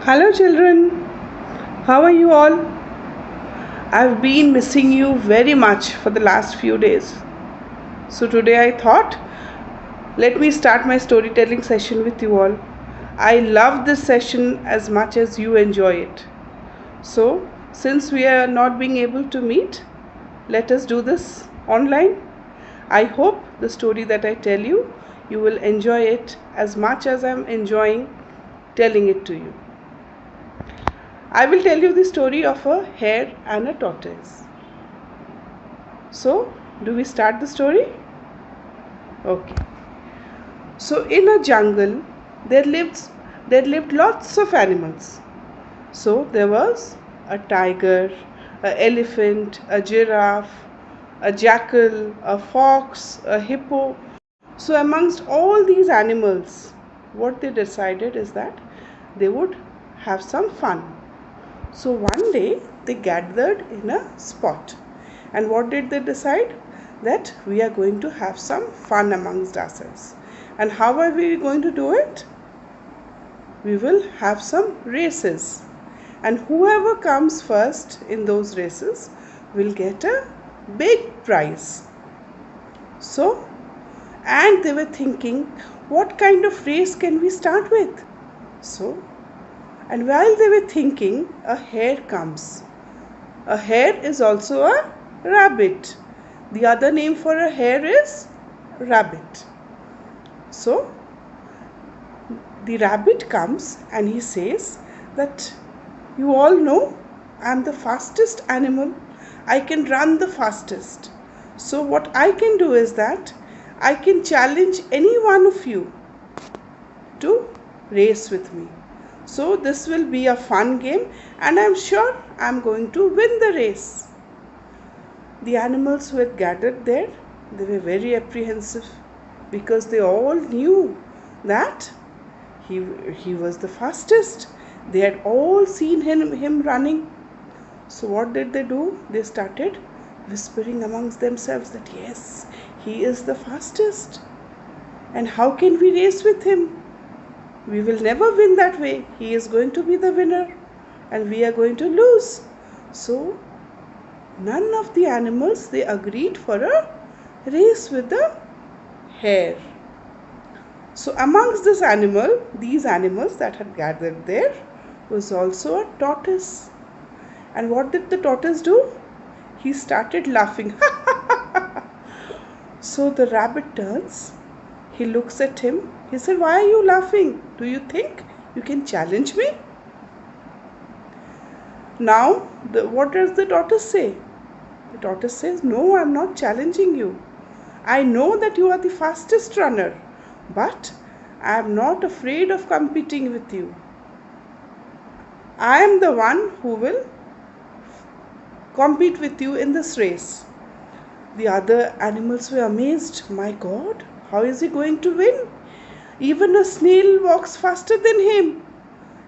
Hello, children. How are you all? I've been missing you very much for the last few days. So, today I thought, let me start my storytelling session with you all. I love this session as much as you enjoy it. So, since we are not being able to meet, let us do this online. I hope the story that I tell you, you will enjoy it as much as I'm enjoying telling it to you. I will tell you the story of a hare and a tortoise. So, do we start the story? Okay. So, in a jungle, there lived lots of animals. So, there was a tiger, an elephant, a giraffe, a jackal, a fox, a hippo. So, amongst all these animals, what they decided is that they would have some fun. So one day they gathered in a spot. And what did they decide? That we are going to have some fun amongst ourselves. And how are we going to do it? We will have some races. And whoever comes first in those races will get a big prize. So, and they were thinking, what kind of race can we start with? So, and while they were thinking, a hare comes. A hare is also a rabbit. The other name for a hare is rabbit. So, the rabbit comes and he says that you all know I am the fastest animal. I can run the fastest. So, what I can do is that I can challenge any one of you to race with me. So this will be a fun game and I'm sure I'm going to win the race. The animals who had gathered there, they were very apprehensive because they all knew that he was the fastest. They had all seen him running. So what did they do? They started whispering amongst themselves that yes, he is the fastest. And how can we race with him? We will never win that way. He is going to be the winner and we are going to lose. So, none of the animals, they agreed for a race with the hare. So, amongst these animals that had gathered there was also a tortoise. And what did the tortoise do? He started laughing. So, the rabbit turns. He looks at him. He said, why are you laughing? Do you think you can challenge me? Now, what does the tortoise say? The tortoise says, no, I am not challenging you. I know that you are the fastest runner, but I am not afraid of competing with you. I am the one who will compete with you in this race. The other animals were amazed. My God, how is he going to win? Even a snail walks faster than him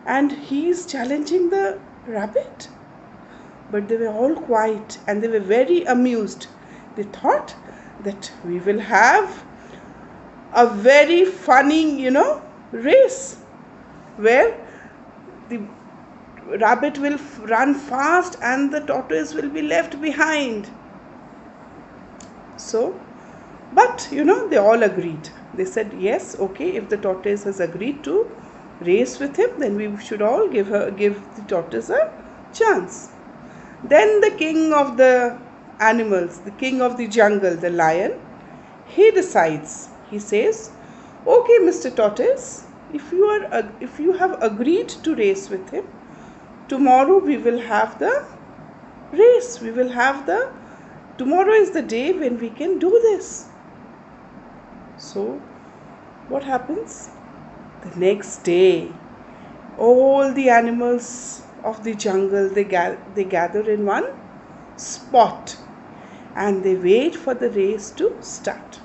and he is challenging the rabbit. But they were all quiet and they were very amused. They thought that we will have a very funny, race where the rabbit will run fast and the tortoise will be left behind. So, but they all agreed. They said, yes, okay, if the tortoise has agreed to race with him, then we should all give the tortoise a chance. Then the king of the animals, the king of the jungle, the lion, he decides. He says, okay, Mr. Tortoise, if you have agreed to race with him, tomorrow we will have the race. Tomorrow is the day when we can do this. So, what happens? The next day, all the animals of the jungle, they gather in one spot and they wait for the race to start.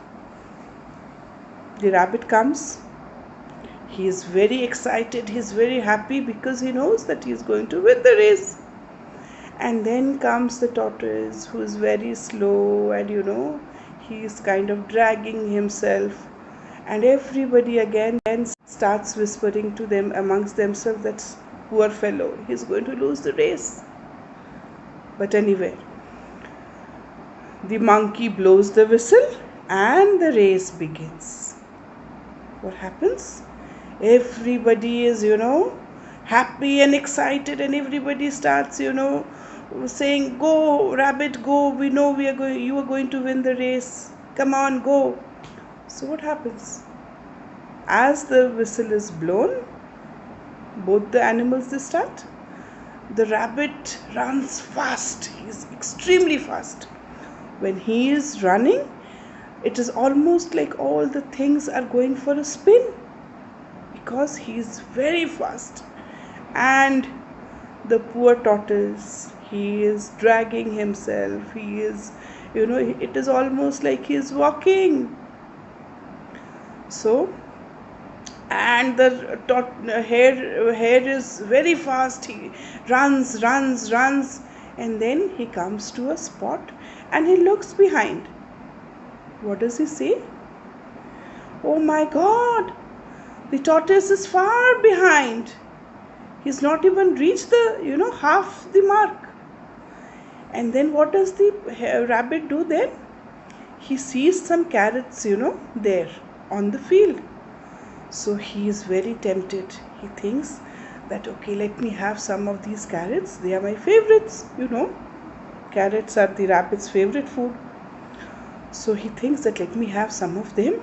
The rabbit comes. He is very excited. He is very happy because he knows that he is going to win the race. And then comes the tortoise, who is very slow and he is kind of dragging himself, and everybody again starts whispering to them amongst themselves that poor fellow, he's going to lose the race. But anyway, the monkey blows the whistle and the race begins. What happens? Everybody is, happy and excited, and everybody starts, saying, "Go, rabbit, go. We know you are going to win the race. Come on, go." So what happens? As the whistle is blown, both the animals they start. The rabbit runs fast. He's extremely fast. When he is running, it is almost like all the things are going for a spin because he is very fast. And the poor tortoise, he is dragging himself. He is, it is almost like he is walking. So, and the hare is very fast. He runs, and then he comes to a spot and he looks behind. What does he see? Oh my God! The tortoise is far behind. He's not even reached the, half the mark. And then what does the rabbit do then? He sees some carrots, there on the field. So he is very tempted. He thinks that, okay, let me have some of these carrots. They are my favorites, Carrots are the rabbit's favorite food. So he thinks that let me have some of them.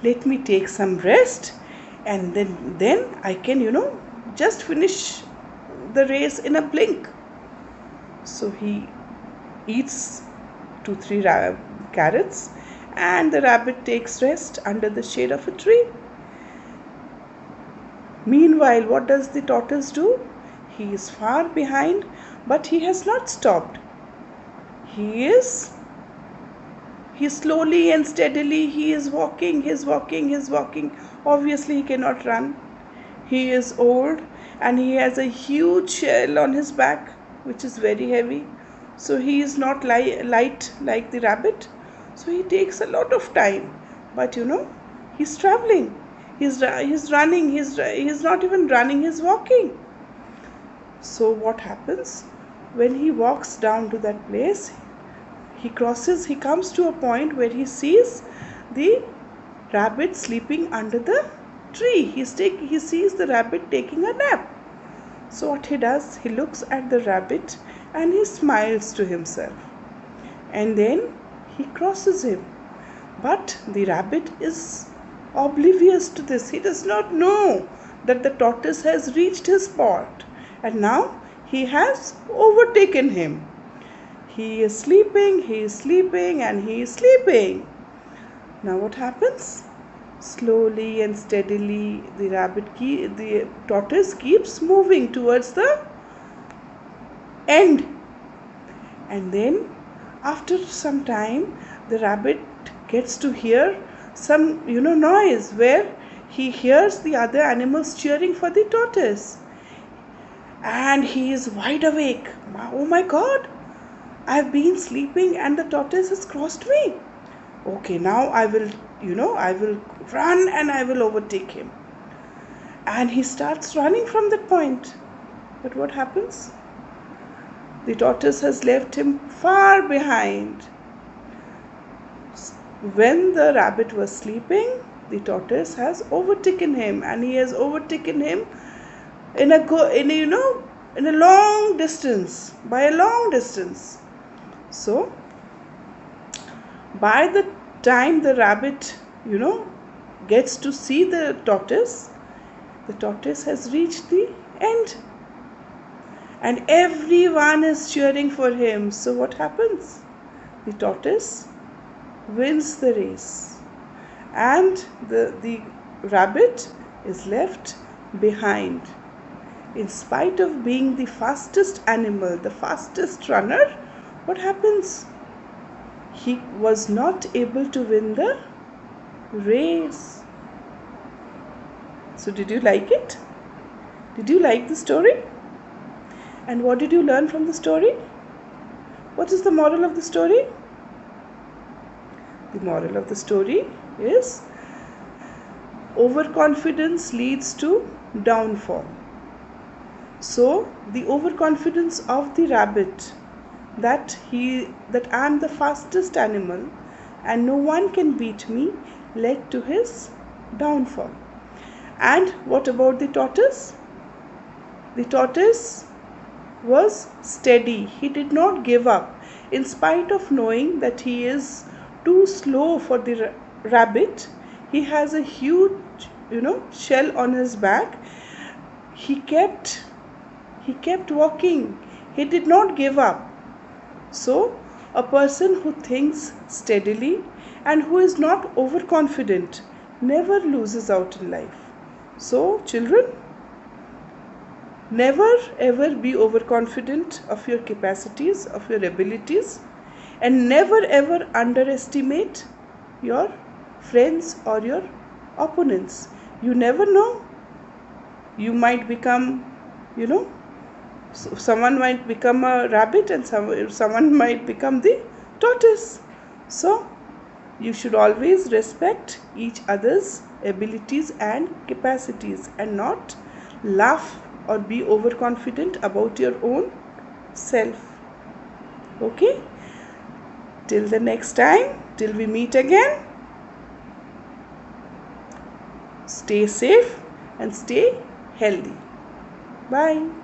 Let me take some rest. And then I can, just finish the race in a blink. So he eats 2-3 carrots, and the rabbit takes rest under the shade of a tree. Meanwhile, what does the tortoise do? He is far behind, but he has not stopped. He slowly and steadily, he is walking. Obviously, he cannot run. He is old and he has a huge shell on his back, which is very heavy. So he is not light like the rabbit. So he takes a lot of time. But he's traveling. He's running. He's not even running. He's walking. So what happens? When he walks down to that place, he comes to a point where he sees the rabbit sleeping under the tree. He sees the rabbit taking a nap. So what he does, he looks at the rabbit and he smiles to himself. And then he crosses him. But the rabbit is oblivious to this. He does not know that the tortoise has reached his spot. And now he has overtaken him. He is sleeping, and he is sleeping. Now what happens? Slowly and steadily, the tortoise keeps moving towards the end. And then, after some time, the rabbit gets to hear some, noise where he hears the other animals cheering for the tortoise. And he is wide awake. Oh my God! I've been sleeping and the tortoise has crossed me. Okay, now I will run and I will overtake him. And he starts running from that point. But what happens? The tortoise has left him far behind. When the rabbit was sleeping, the tortoise has overtaken him, and he has overtaken him in a long distance, by a long distance. So, by the time the rabbit, gets to see the tortoise has reached the end. And everyone is cheering for him. So what happens? The tortoise wins the race. And the rabbit is left behind. In spite of being the fastest animal, the fastest runner, what happens? He was not able to win the race. So did you like it? Did you like the story? And what did you learn from the story? What is the moral of the story? The moral of the story is overconfidence leads to downfall. So the overconfidence of the rabbit that I am the fastest animal and no one can beat me led to his downfall. And what about the tortoise? The tortoise was steady. He did not give up. In spite of knowing that he is too slow for the rabbit, he has a huge, shell on his back. He kept walking. He did not give up. So, a person who thinks steadily and who is not overconfident never loses out in life. So, children, never ever be overconfident of your capacities, of your abilities, and never ever underestimate your friends or your opponents. You never know. You might become, someone might become a rabbit and someone might become the tortoise. So, you should always respect each other's abilities and capacities and not laugh or be overconfident about your own self. Okay? Till the next time, till we meet again, stay safe and stay healthy. Bye.